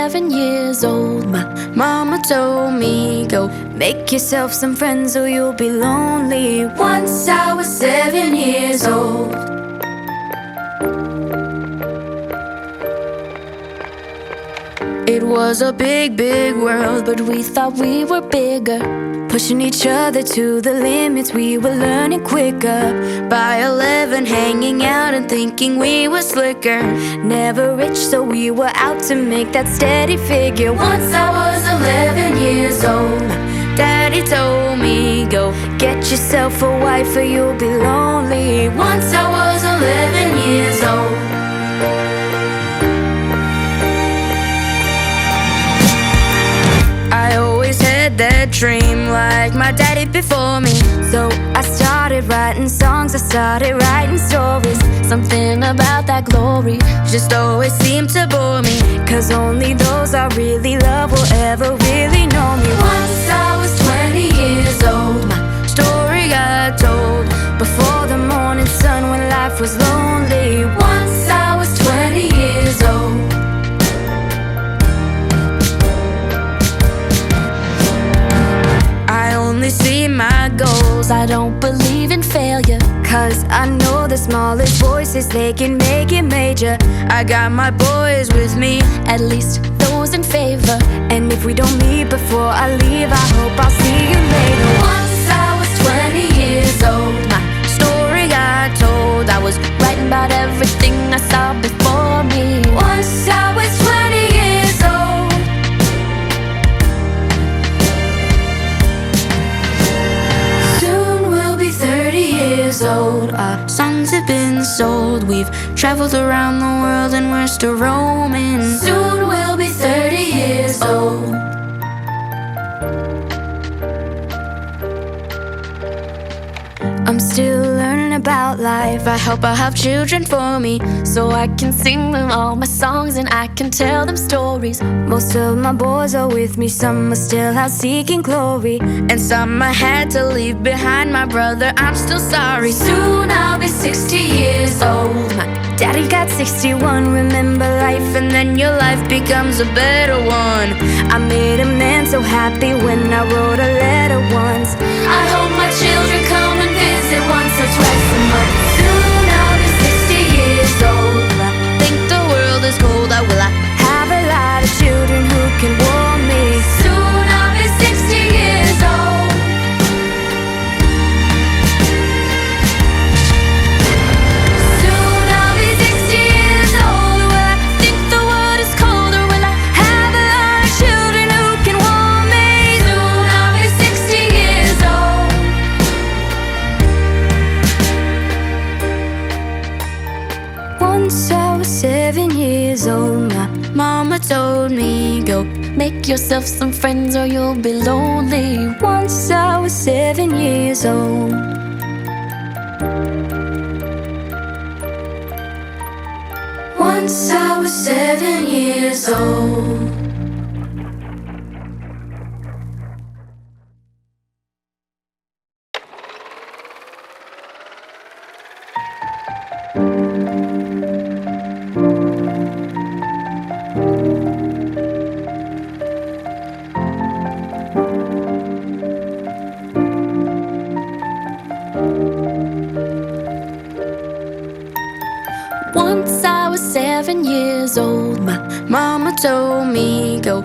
7 years old, my mama told me, go make yourself some friends or you'll be lonely. Once I was 7 years old. It was a big, big world, but we thought we were bigger. Pushing each other to the limits, we were learning quicker. By 11, hanging out and thinking we were slicker. Never rich, so we were out to make that steady figure. Once I was 11 years old, Daddy told me, go get yourself a wife or you'll be lonely. Once I was 11 years old. I always had that dream like my daddy before me. So I started writing songs, I started writing stories. Something about that glory just always seemed to bore me, 'cause only those I really love will ever really know me. Once I was 20 years old, my story got told before the morning sun when life was lonely. Once I was 20 years old. I only see my goals, I don't believe in failure, 'cause I know the smallest voices, they can make it major. I got my boys with me, at least those in favor. And if we don't meet before I leave, I hope I'll see you later. Once I was 20 years old, my story got told. I was writing about everything I saw before me. Once I was 20 years old. Years old, our songs have been sold. We've traveled around the world and we're still roaming. Soon we'll be 30 years old. I'm still learning about life. I hope I have children for me, so I can sing them all my songs and I can tell them stories. Most of my boys are with me, some are still out seeking glory, and some I had to leave behind. My brother, I'm still sorry. Soon I'll be 60 years old. My daddy got 61. Remember life and then your life becomes a better one. I made a man so happy when I wrote a letter once. I hope my children come and visit once or twice a month. Soon I'll be 60 years old. I think the world is cold. Will I have a lot of children who can warm me? Soon I'll be 60 years old. Soon I'll be 60 years old. Will I think the world is cold, or will I have a lot of children who can warm me? Soon I'll be 60 years old. Once I was 7 years old, my mama told me, go make yourself some friends or you'll be lonely. Once I was 7 years old. Once I was 7 years old. Once I was 7 years old, my mama told me, go